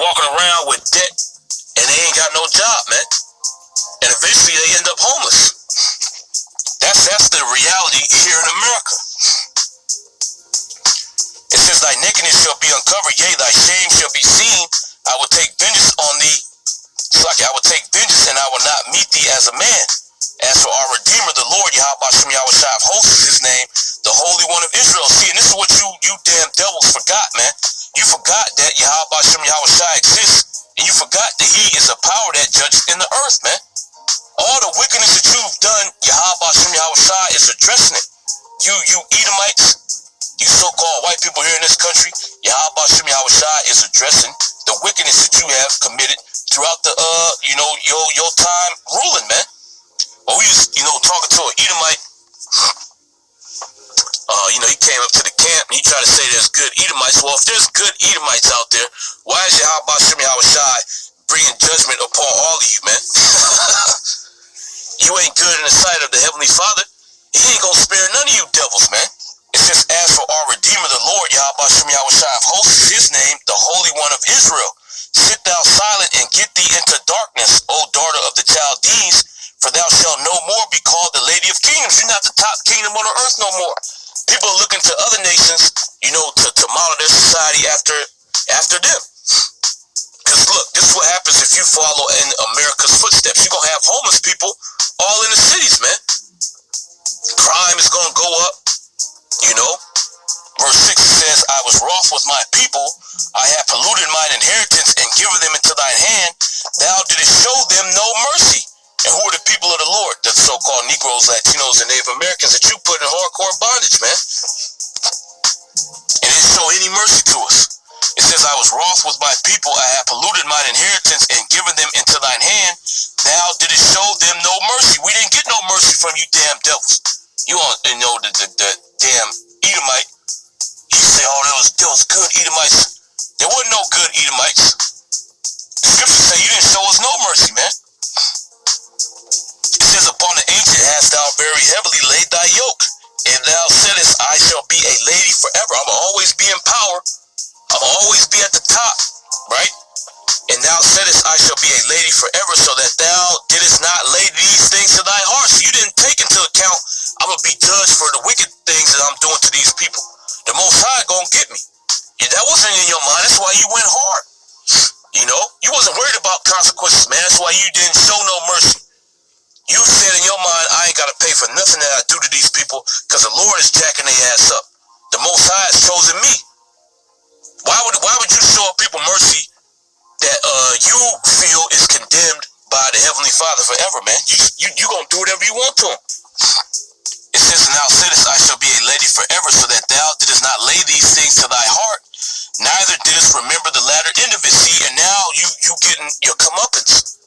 walking around with debt and they ain't got no job, man. And eventually they end up homeless. That's the reality here in America. It says, thy nakedness shall be uncovered, yea, thy shame shall be seen. I will take vengeance on thee. I will take vengeance and I will not meet thee as a man. As for our Redeemer, the Lord, Yahweh Shem Yahweh Shai of hosts is his name, the Holy One of Israel. See, and this is what you damn devils forgot, man. You forgot that Yahweh Shem Yahweh Shai exists, and you forgot that he is a power that judges in the earth, man. All the wickedness that you've done, Yahweh Shem Yahweh Shai is addressing it. You Edomites, you so-called white people here in this country, Yahweh Shem Yahweh Shai is addressing the wickedness that you have committed throughout the your time ruling, man. Well, we was talking to an Edomite. He came up to the camp and he tried to say there's good Edomites. Well, if there's good Edomites out there, why is Yahweh Shem Yahweh Shai bringing judgment upon all of you, man? You ain't good in the sight of the Heavenly Father. He ain't gonna spare none of you devils, man. It says, as for our Redeemer, the Lord, Yahweh Shem Yahweh Shai of hosts is his name, the Holy One of Israel. Sit thou silent and get thee into darkness, O daughter of the Chaldees, for thou shalt no more be called the Lady of Kingdoms. You're not the top kingdom on the earth no more. People are looking to other nations, to model their society after them. Because look, this is what happens if you follow in America's footsteps. You're going to have homeless people all in the cities, man. Crime is going to go up, Verse 6 says, I was wroth with my people. I have polluted mine inheritance and given them into thine hand. Thou didst show them no mercy. And who are the people of the Lord? The so-called Negroes, Latinos, and Native Americans that you put in hardcore bondage, man. And didn't show any mercy to us. It says, I was wroth with my people. I have polluted mine inheritance and given them into thine hand. Thou didst show them no mercy. We didn't get no mercy from you damn devils. You know, the damn Edomite. You say, there was good Edomites. There wasn't no good Edomites. The scripture say you didn't show us no mercy, man. It says, upon the ancient hast thou very heavily laid thy yoke, and thou saidest, I shall be a lady forever. I'm going to always be in power. I'm going to always be at the top, right? And thou saidest, I shall be a lady forever, so that thou didst not lay these things to thy heart. So you didn't take into account, I'm going to be judged for the wicked things that I'm doing to these people. The Most High going to get me. Yeah, that wasn't in your mind. That's why you went hard. You wasn't worried about consequences, man. That's why you didn't show no mercy. You said in your mind, I ain't got to pay for nothing that I do to these people because the Lord is jacking their ass up. The Most High has chosen me. Why would you show people mercy that you feel is condemned by the Heavenly Father forever, man? You gonna do whatever you want to him. It says, and thou saidest, I shall be a lady forever, so that thou didst not lay these things to thy heart, neither didst remember the latter end of it. See, and now you getting your comeuppance.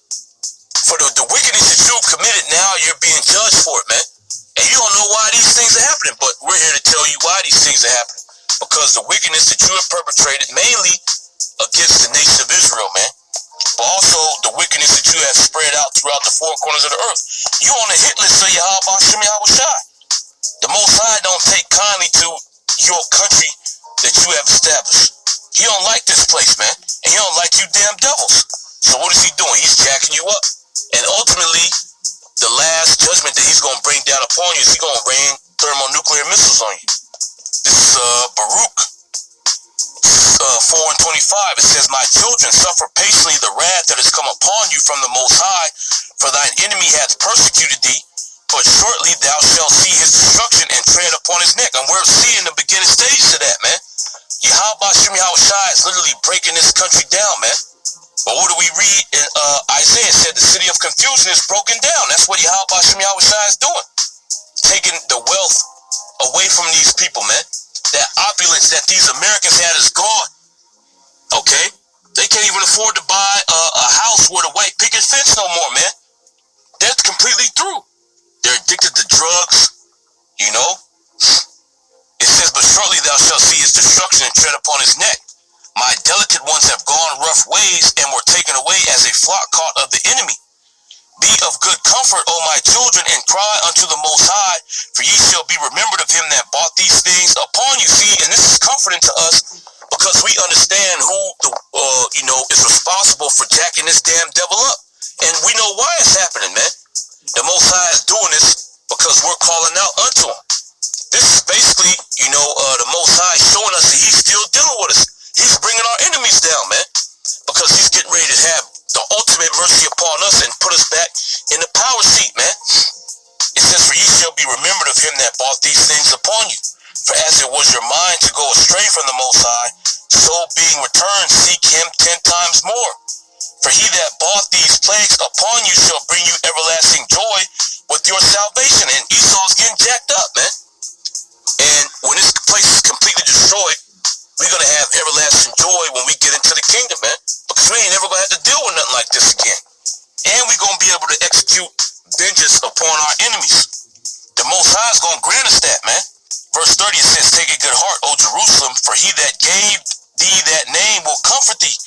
For the wickedness that you've committed, now you're being judged for it, man. And you don't know why these things are happening, but we're here to tell you why these things are happening. Because the wickedness that you have perpetrated mainly against the nation of Israel, man. But also the wickedness that you have spread out throughout the four corners of the earth. You on the hit list of Yahweh Shem Yahweh Shai. The Most High don't take kindly to your country that you have established. He don't like this place, man. And he don't like you damn devils. So what is he doing? He's jacking you up. And ultimately, the last judgment that he's going to bring down upon you is he's going to rain thermonuclear missiles on you. This is Baruch 4:25. It says, my children, suffer patiently the wrath that has come upon you from the Most High, for thine enemy hath persecuted thee, but shortly thou shalt see his destruction and tread upon his neck. And we're seeing the beginning stage of that, man. Yahweh Shem Yahweh Shai is literally breaking this country down, man. But what do we read in Isaiah? It said the city of confusion is broken down. That's what Yahweh Shem Yahweh Shai is doing. Taking the wealth away from these people, man. That opulence that these Americans had is gone. Okay? They can't even afford to buy a house with a white picket fence no more, man. That's completely through. They're addicted to drugs, It says, but shortly thou shalt see his destruction and tread upon his neck. My delicate ones have gone rough ways and were taken away as a flock caught of the enemy. Be of good comfort, O my children, and cry unto the Most High, for ye shall be remembered of him that bought these things upon you. See, and this is comforting to us because we understand who is responsible responsible for jacking this damn devil up. And we know why it's happening, man. The Most High is doing this because we're calling out unto him. This is basically, the Most High showing us that he's still dealing with us. He's bringing our enemies down, man, because he's getting ready to have the ultimate mercy upon us and put us back in the power seat, man. It says, for ye shall be remembered of him that brought these things upon you. For as it was your mind to go astray from the Most High, so being returned, seek him 10 times more. For he that brought these plagues upon you shall bring you everlasting joy with your salvation. And Esau's getting jacked up, man. And when this place is completely destroyed, we're going to have everlasting joy when we get into the kingdom, man. Because we ain't never going to have to deal with nothing like this again. And we're going to be able to execute vengeance upon our enemies. The Most High is going to grant us that, man. Verse 30 says, take a good heart, O Jerusalem, for he that gave thee that name will comfort thee.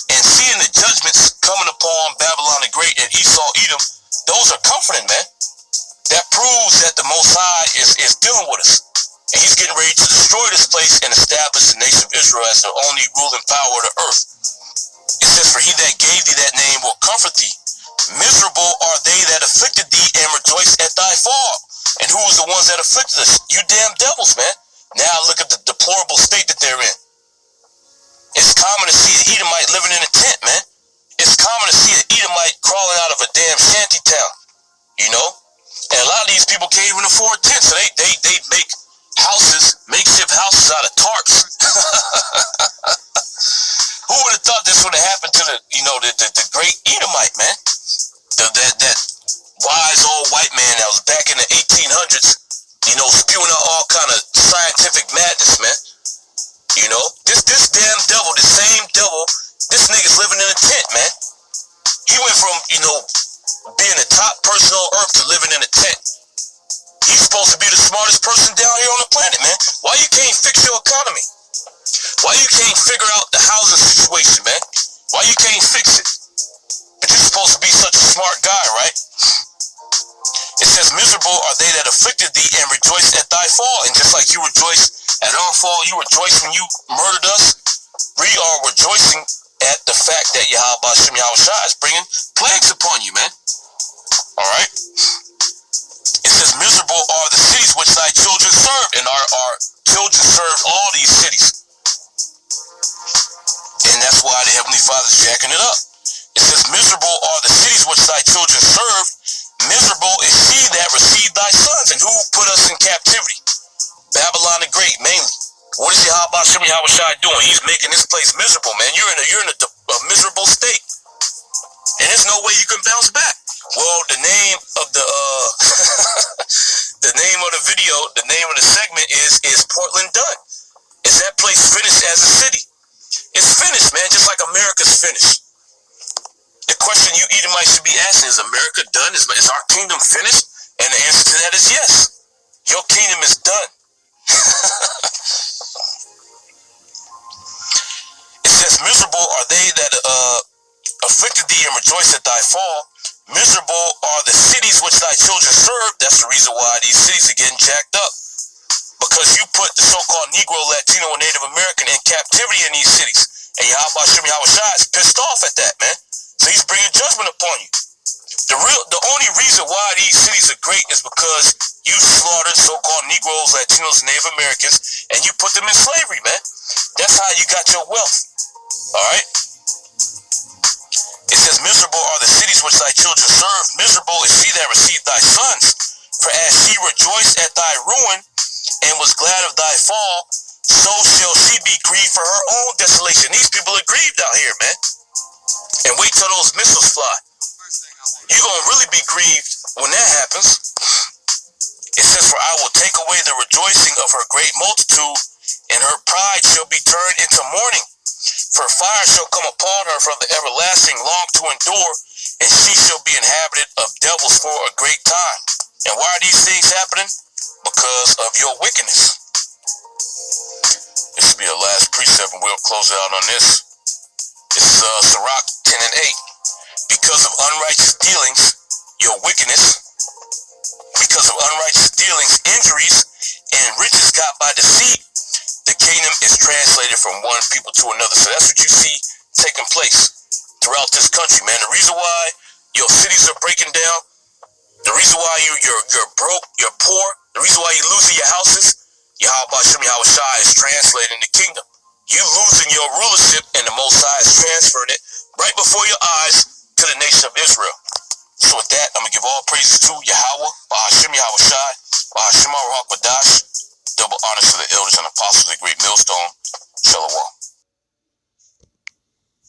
And seeing the judgments coming upon Babylon the Great and Esau, Edom, those are comforting, man. That proves that the Most High is dealing with us. And he's getting ready to destroy this place and establish the nation of Israel as the only ruling power of the earth. It says, for he that gave thee that name will comfort thee. Miserable are they that afflicted thee and rejoice at thy fall. And who was the ones that afflicted us? You damn devils, man. Now look at the deplorable state that they're in. It's common to see an Edomite living in a tent, man. It's common to see an Edomite crawling out of a damn shanty town, And a lot of these people can't even afford tents, so they make makeshift houses out of tarps. Who would have thought this would have happened to the great Edomite, man? That wise old white man that was back in the 1800s, spewing out all kind of scientific madness, man. This damn devil, the same devil, this nigga's living in a tent, man. He went from, being the top person on earth to living in a tent. He's supposed to be the smartest person down here on the planet, man. Why you can't fix your economy? Why you can't figure out the housing situation, man? Why you can't fix it? But you're supposed to be such a smart guy, right? It says, miserable are they that afflicted thee and rejoice at thy fall. And just like you rejoice at our fall, you rejoice when you murdered us. We are rejoicing at the fact that Yahweh Hashem Yahushua is bringing plagues upon you, man. All right? It says, miserable are the cities which thy children served. And our children served all these cities. And that's why the Heavenly Father's jacking it up. It says, miserable are the cities which thy children served. Miserable is she that received thy sons. And who put us in captivity? Babylon the Great, mainly. What is Yahweh Hashem Yahushua doing? He's making this place miserable, man. You're in a miserable state. And there's no way you can bounce back. Well, the name of the video, the name of the segment is Portland done? Is that place finished as a city? It's finished, man, just like America's finished. The question you Edomites should be asking is, America done? Is our kingdom finished? And the answer to that is yes. Your kingdom is done. It says, miserable are they that afflicted thee and rejoice at thy fall. Miserable are the cities which thy children serve. That's the reason why these cities are getting jacked up. Because you put the so-called Negro, Latino, and Native American in captivity in these cities. And Yahweh Hashem Yahushua is pissed off at that, man. So he's bringing judgment upon you. The only reason why these cities are great is because you slaughtered so-called Negroes, Latinos, and Native Americans, and you put them in slavery, man. That's how you got your wealth. All right? It says, miserable are the cities which thy children serve. Miserable is she that received thy sons. For as she rejoiced at thy ruin and was glad of thy fall, so shall she be grieved for her own desolation. These people are grieved out here, man. And wait till those missiles fly. You're going to really be grieved when that happens. It says, for I will take away the rejoicing of her great multitude, and her pride shall be turned into mourning. For fire shall come upon her from the everlasting, long to endure, and she shall be inhabited of devils for a great time. And why are these things happening? Because of your wickedness. This will be the last precept, and we'll close it out on this. This is Sirach 10 and 8. Because of unrighteous dealings, your wickedness, because of unrighteous dealings, injuries, and riches got by deceit, the kingdom is translated from one people to another. So that's what you see taking place. throughout this country, man. The reason why your cities are breaking down, the reason why you're broke, you're poor, the reason why you're losing your houses, Yahweh Shemi Hawashai is translating the kingdom. You losing your rulership, and the Most High is transferring it right before your eyes to the nation of Israel. So with that, I'm going to give all praises to Yahweh.